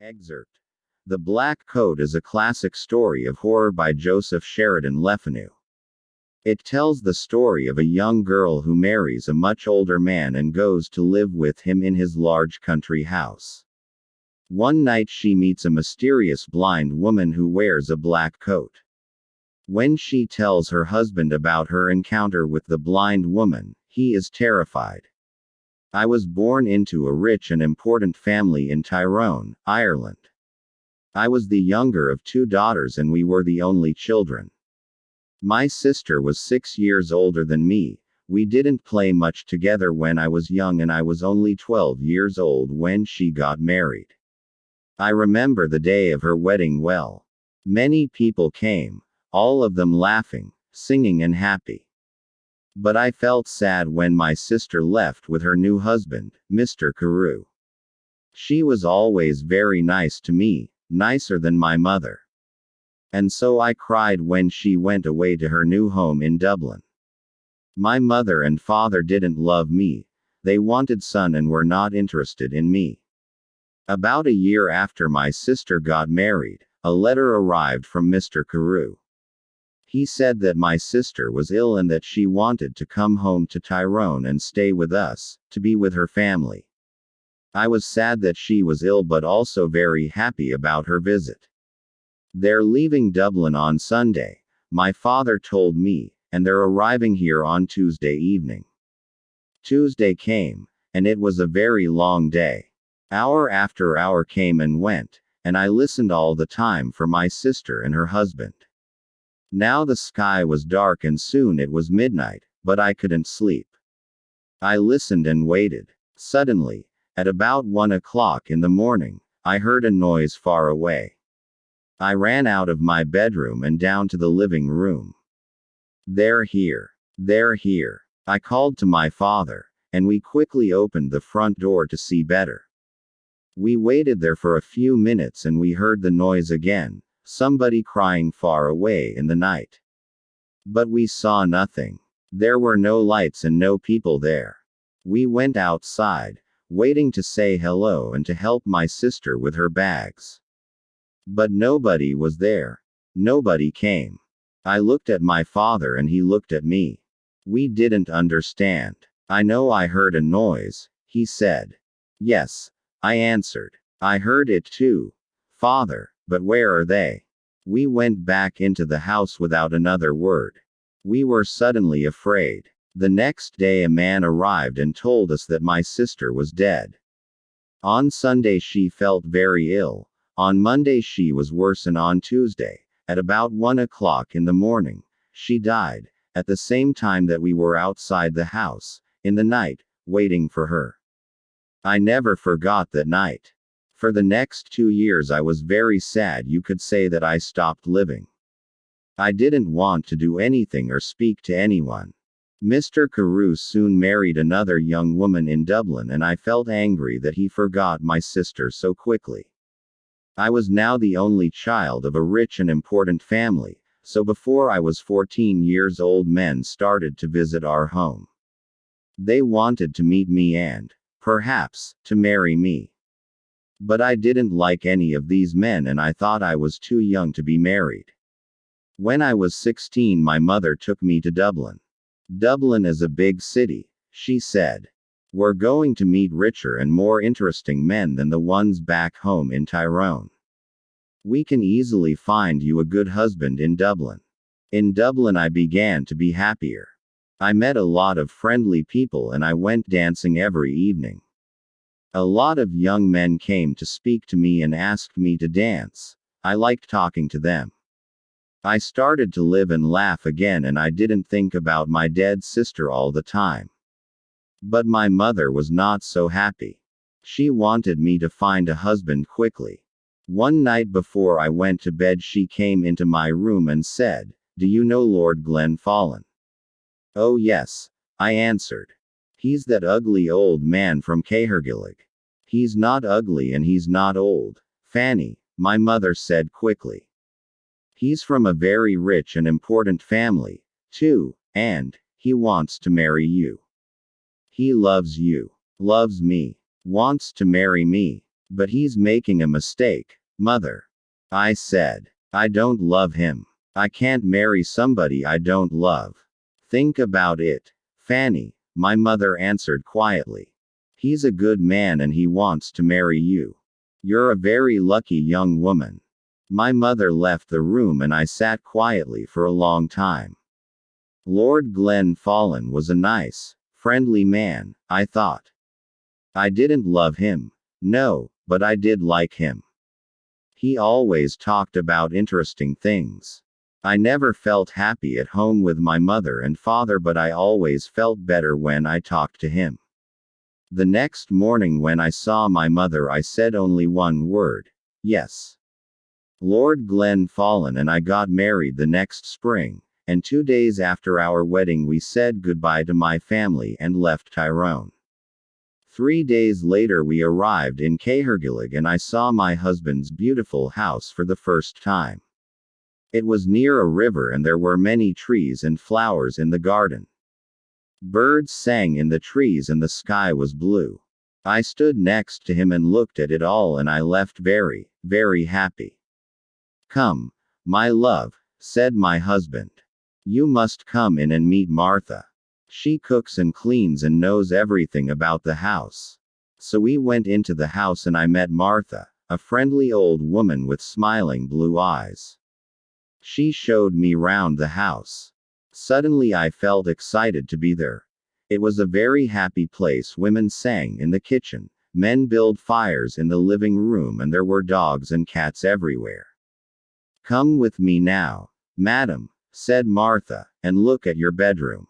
Excerpt. The Black Coat is a classic story of horror by Joseph Sheridan Le Fanu. It tells the story of a young girl who marries a much older man and goes to live with him in his large country house. One night she meets a mysterious blind woman who wears a black coat. When she tells her husband about her encounter with the blind woman, he is terrified. I was born into a rich and important family in Tyrone, Ireland. I was the younger of two daughters and we were the only children. My sister was 6 years older than me. We didn't play much together when I was young and I was only 12 years old when she got married. I remember the day of her wedding well. Many people came, all of them laughing, singing and happy. But I felt sad when my sister left with her new husband, Mr. Carew. She was always very nice to me, nicer than my mother. And so I cried when she went away to her new home in Dublin. My mother and father didn't love me, they wanted son and were not interested in me. About a year after my sister got married, a letter arrived from Mr. Carew. He said that my sister was ill and that she wanted to come home to Tyrone and stay with us, to be with her family. I was sad that she was ill but also very happy about her visit. They're leaving Dublin on Sunday, my father told me, and they're arriving here on Tuesday evening. Tuesday came, and it was a very long day. Hour after hour came and went, and I listened all the time for my sister and her husband. Now the sky was dark and soon it was midnight, but I couldn't sleep. I listened and waited. Suddenly, at about 1 o'clock in the morning, I heard a noise far away. I ran out of my bedroom and down to the living room. They're here. They're here. I called to my father, and we quickly opened the front door to see better. We waited there for a few minutes and we heard the noise again, somebody crying far away in the night. But we saw nothing. There were no lights and no people there. We went outside, waiting to say hello and to help my sister with her bags. But nobody was there. Nobody came. I looked at my father and he looked at me. We didn't understand. I know I heard a noise, he said. Yes, I answered. I heard it too, father, but where are they? We went back into the house without another word. We were suddenly afraid. The next day a man arrived and told us that my sister was dead. On Sunday she felt very ill. On Monday she was worse and on Tuesday, at about 1 o'clock in the morning, she died, at the same time that we were outside the house, in the night, waiting for her. I never forgot that night. For the next 2 years I was very sad. You could say that I stopped living. I didn't want to do anything or speak to anyone. Mr. Carew soon married another young woman in Dublin and I felt angry that he forgot my sister so quickly. I was now the only child of a rich and important family, so before I was 14 years old men started to visit our home. They wanted to meet me and, perhaps, to marry me. But I didn't like any of these men and I thought I was too young to be married. When I was 16 my mother took me to Dublin. Dublin is a big city, she said. We're going to meet richer and more interesting men than the ones back home in Tyrone. We can easily find you a good husband in Dublin. In Dublin I began to be happier. I met a lot of friendly people and I went dancing every evening. A lot of young men came to speak to me and asked me to dance. I liked talking to them. I started to live and laugh again and I didn't think about my dead sister all the time. But my mother was not so happy. She wanted me to find a husband quickly. One night before I went to bed she came into my room and said, "Do you know Lord Glenfallen?" "Oh yes," I answered. "He's that ugly old man from Cahergillig." "He's not ugly and he's not old, Fanny," my mother said quickly. "He's from a very rich and important family, too, and he wants to marry you. He loves you. Loves me. Wants to marry me." But he's making a mistake, Mother. I said. I don't love him. I can't marry somebody I don't love. Think about it, Fanny, my mother answered quietly. He's a good man and he wants to marry you. You're a very lucky young woman. My mother left the room and I sat quietly for a long time. Lord Glenfallen was a nice, friendly man, I thought. I didn't love him. No, but I did like him. He always talked about interesting things. I never felt happy at home with my mother and father, but I always felt better when I talked to him. The next morning when I saw my mother, I said only one word: yes. Lord Glenfallen and I got married the next spring, and 2 days after our wedding we said goodbye to my family and left Tyrone. 3 days later we arrived in Cahergillig and I saw my husband's beautiful house for the first time. It was near a river and there were many trees and flowers in the garden. Birds sang in the trees and the sky was blue. I stood next to him and looked at it all and I left very, very happy. Come, my love, said my husband. You must come in and meet Martha. She cooks and cleans and knows everything about the house. So we went into the house and I met Martha, a friendly old woman with smiling blue eyes. She showed me round the house. Suddenly I felt excited to be there. It was a very happy place. Women sang in the kitchen, men built fires in the living room, and there were dogs and cats everywhere. Come with me now, madam, said Martha, and look at your bedroom.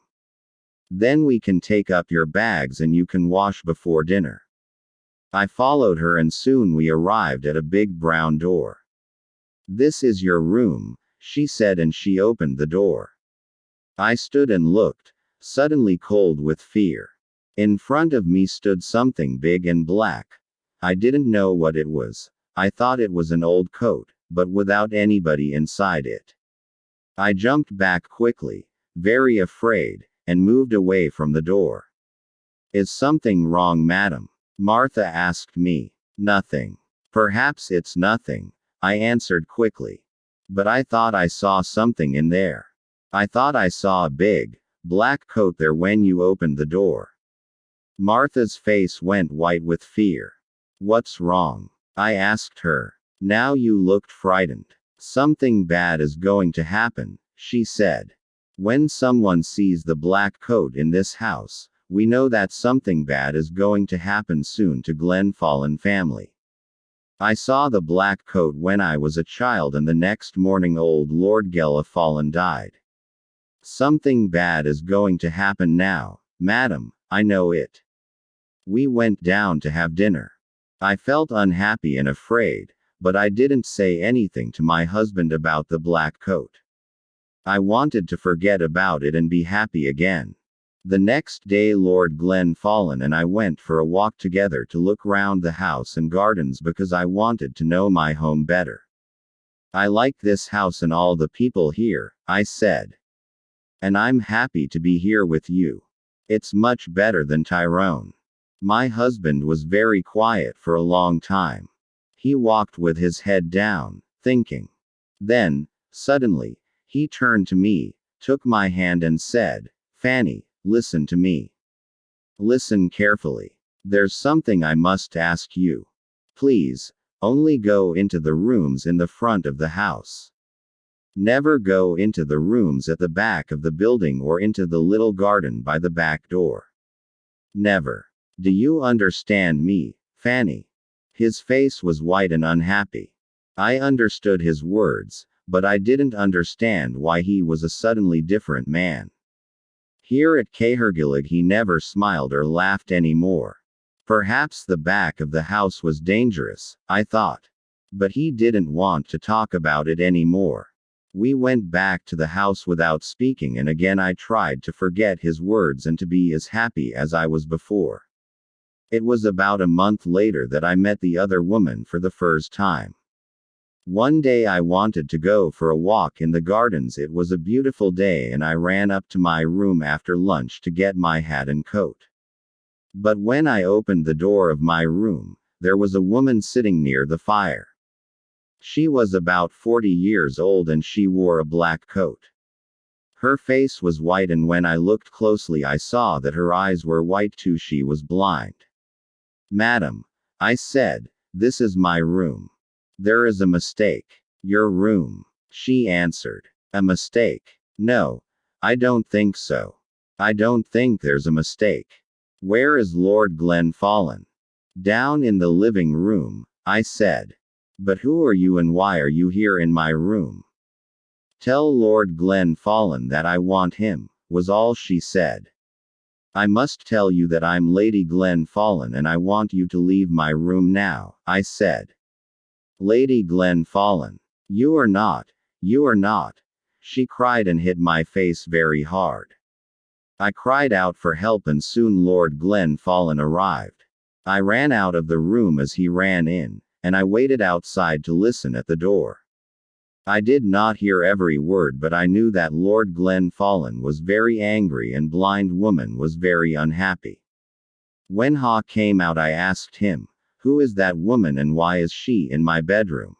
Then we can take up your bags and you can wash before dinner. I followed her and soon we arrived at a big brown door. This is your room, she said, and she opened the door. I stood and looked, suddenly cold with fear. In front of me stood something big and black. I didn't know what it was. I thought it was an old coat, but without anybody inside it. I jumped back quickly, very afraid, and moved away from the door. Is something wrong, madam? Martha asked me. Nothing. Perhaps it's nothing, I answered quickly. But I thought I saw something in there. I thought I saw a big, black coat there when you opened the door. Martha's face went white with fear. What's wrong? I asked her. Now you looked frightened. Something bad is going to happen, she said. When someone sees the black coat in this house, we know that something bad is going to happen soon to Glenfallen family. I saw the black coat when I was a child, and the next morning old Lord Glenfallen died. Something bad is going to happen now, madam, I know it. We went down to have dinner. I felt unhappy and afraid, but I didn't say anything to my husband about the black coat. I wanted to forget about it and be happy again. The next day Lord Glenfallen and I went for a walk together to look round the house and gardens because I wanted to know my home better. I like this house and all the people here, I said. And I'm happy to be here with you. It's much better than Tyrone. My husband was very quiet for a long time. He walked with his head down, thinking. Then, suddenly, he turned to me, took my hand and said, Fanny, listen to me. Listen carefully. There's something I must ask you. Please, only go into the rooms in the front of the house. Never go into the rooms at the back of the building or into the little garden by the back door. Never. Do you understand me, Fanny? His face was white and unhappy. I understood his words, but I didn't understand why he was a suddenly different man. Here at Cahergillig he never smiled or laughed anymore. Perhaps the back of the house was dangerous, I thought. But he didn't want to talk about it anymore. We went back to the house without speaking, and again I tried to forget his words and to be as happy as I was before. It was about a month later that I met the other woman for the first time. One day I wanted to go for a walk in the gardens. It was a beautiful day and I ran up to my room after lunch to get my hat and coat. But when I opened the door of my room, there was a woman sitting near the fire. She was about 40 years old and she wore a black coat. Her face was white, and when I looked closely I saw that her eyes were white too. She was blind. "Madam," I said, "this is my room. There is a mistake." "Your room," she answered. "A mistake? No, I don't think so. I don't think there's a mistake. Where is Lord Glenfallen?" "Down in the living room," I said. "But who are you and why are you here in my room?" "Tell Lord Glenfallen that I want him," was all she said. "I must tell you that I'm Lady Glenfallen and I want you to leave my room now," I said. "Lady Glenfallen. You are not. You are not," she cried and hit my face very hard. I cried out for help and soon Lord Glenfallen arrived. I ran out of the room as he ran in, and I waited outside to listen at the door. I did not hear every word, but I knew that Lord Glenfallen was very angry and blind woman was very unhappy. When Ha came out I asked him, "Who is that woman and why is she in my bedroom?"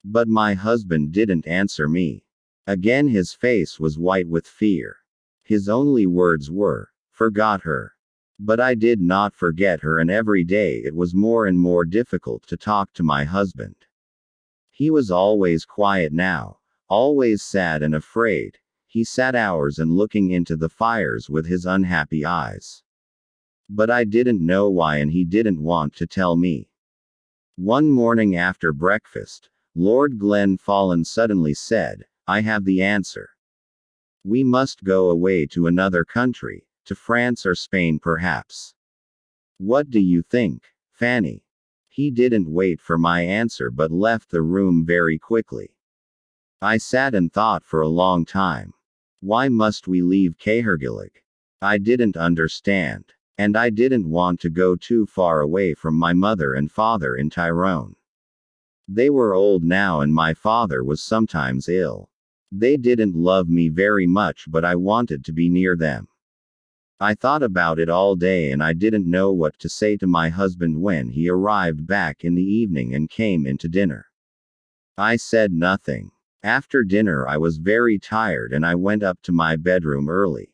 But my husband didn't answer me. Again his face was white with fear. His only words were, "Forgot her." But I did not forget her, and every day it was more and more difficult to talk to my husband. He was always quiet now, always sad and afraid. He sat hours and looking into the fires with his unhappy eyes. But I didn't know why and he didn't want to tell me. One morning after breakfast, Lord Glenfallen suddenly said, "I have the answer. We must go away to another country, to France or Spain perhaps. What do you think, Fanny?" He didn't wait for my answer but left the room very quickly. I sat and thought for a long time. Why must we leave Cahergillig? I didn't understand. And I didn't want to go too far away from my mother and father in Tyrone. They were old now and my father was sometimes ill. They didn't love me very much, but I wanted to be near them. I thought about it all day and I didn't know what to say to my husband when he arrived back in the evening and came in to dinner. I said nothing. After dinner I was very tired and I went up to my bedroom early.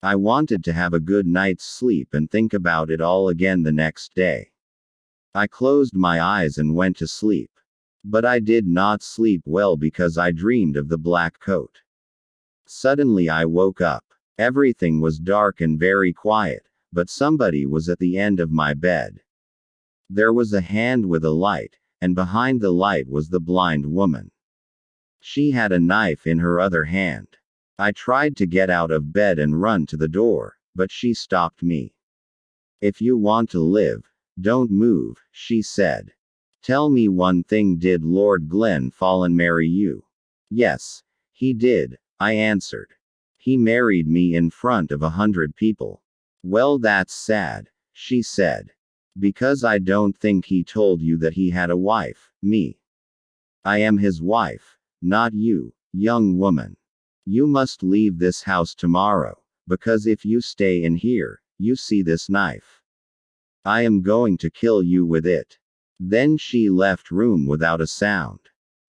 I wanted to have a good night's sleep and think about it all again the next day. I closed my eyes and went to sleep. But I did not sleep well because I dreamed of the black coat. Suddenly I woke up. Everything was dark and very quiet, but somebody was at the end of my bed. There was a hand with a light, and behind the light was the blind woman. She had a knife in her other hand. I tried to get out of bed and run to the door, but she stopped me. "If you want to live, don't move," she said. "Tell me one thing, did Lord Glenfallen marry you?" "Yes, he did," I answered. "He married me in front of 100 people." "Well, that's sad," she said. "Because I don't think he told you that he had a wife, me. I am his wife, not you, young woman. You must leave this house tomorrow, because if you stay in here, you see this knife. I am going to kill you with it." Then she left room without a sound.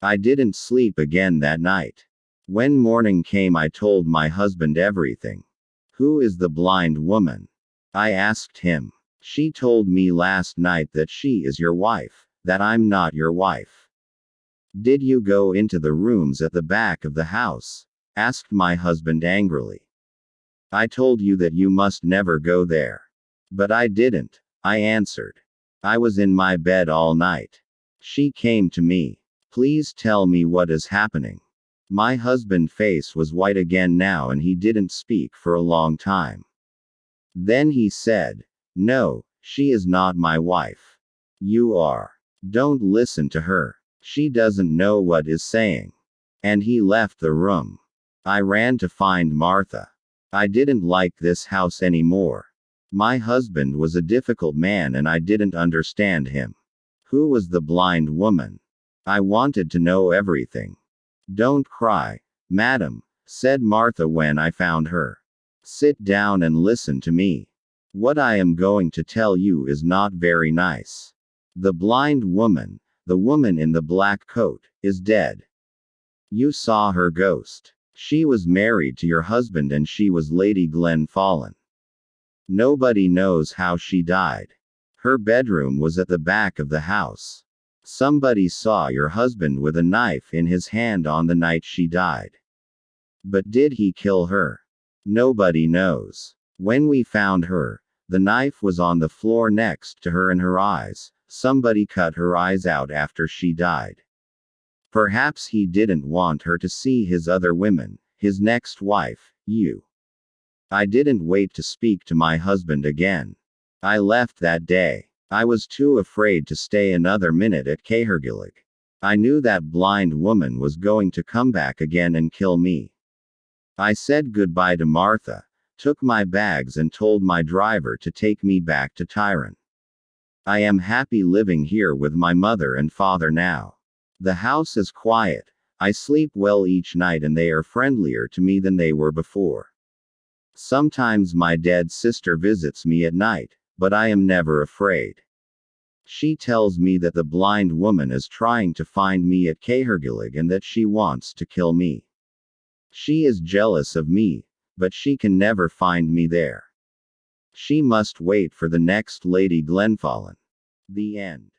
I didn't sleep again that night. When morning came I told my husband everything. "Who is the blind woman?" I asked him. "She told me last night that she is your wife, that I'm not your wife." "Did you go into the rooms at the back of the house?" asked my husband angrily. "I told you that you must never go there." "But I didn't," I answered. "I was in my bed all night." She came to me. "Please tell me what is happening." My husband's face was white again now and he didn't speak for a long time. Then he said, "No, she is not my wife. You are. Don't listen to her. She doesn't know what is saying." And he left the room. I ran to find Martha. I didn't like this house anymore. My husband was a difficult man and I didn't understand him. Who was the blind woman? I wanted to know everything. "Don't cry, madam," said Martha when I found her. "Sit down and listen to me. What I am going to tell you is not very nice. The blind woman, the woman in the black coat, is dead. You saw her ghost. She was married to your husband and she was Lady Glenfallen. Nobody knows how she died. Her bedroom was at the back of the house. Somebody saw your husband with a knife in his hand on the night she died. But did he kill her? Nobody knows. When we found her, the knife was on the floor next to her and her eyes. Somebody cut her eyes out after she died. Perhaps he didn't want her to see his other women, his next wife, you. I didn't wait to speak to my husband again. I left that day. I was too afraid to stay another minute at Cahergillig. I knew that blind woman was going to come back again and kill me. I said goodbye to Martha, took my bags and told my driver to take me back to Tyrone. I am happy living here with my mother and father now. The house is quiet, I sleep well each night and they are friendlier to me than they were before. Sometimes my dead sister visits me at night, but I am never afraid. She tells me that the blind woman is trying to find me at Cahergillig and that she wants to kill me. She is jealous of me, but she can never find me there. She must wait for the next Lady Glenfallen. The end.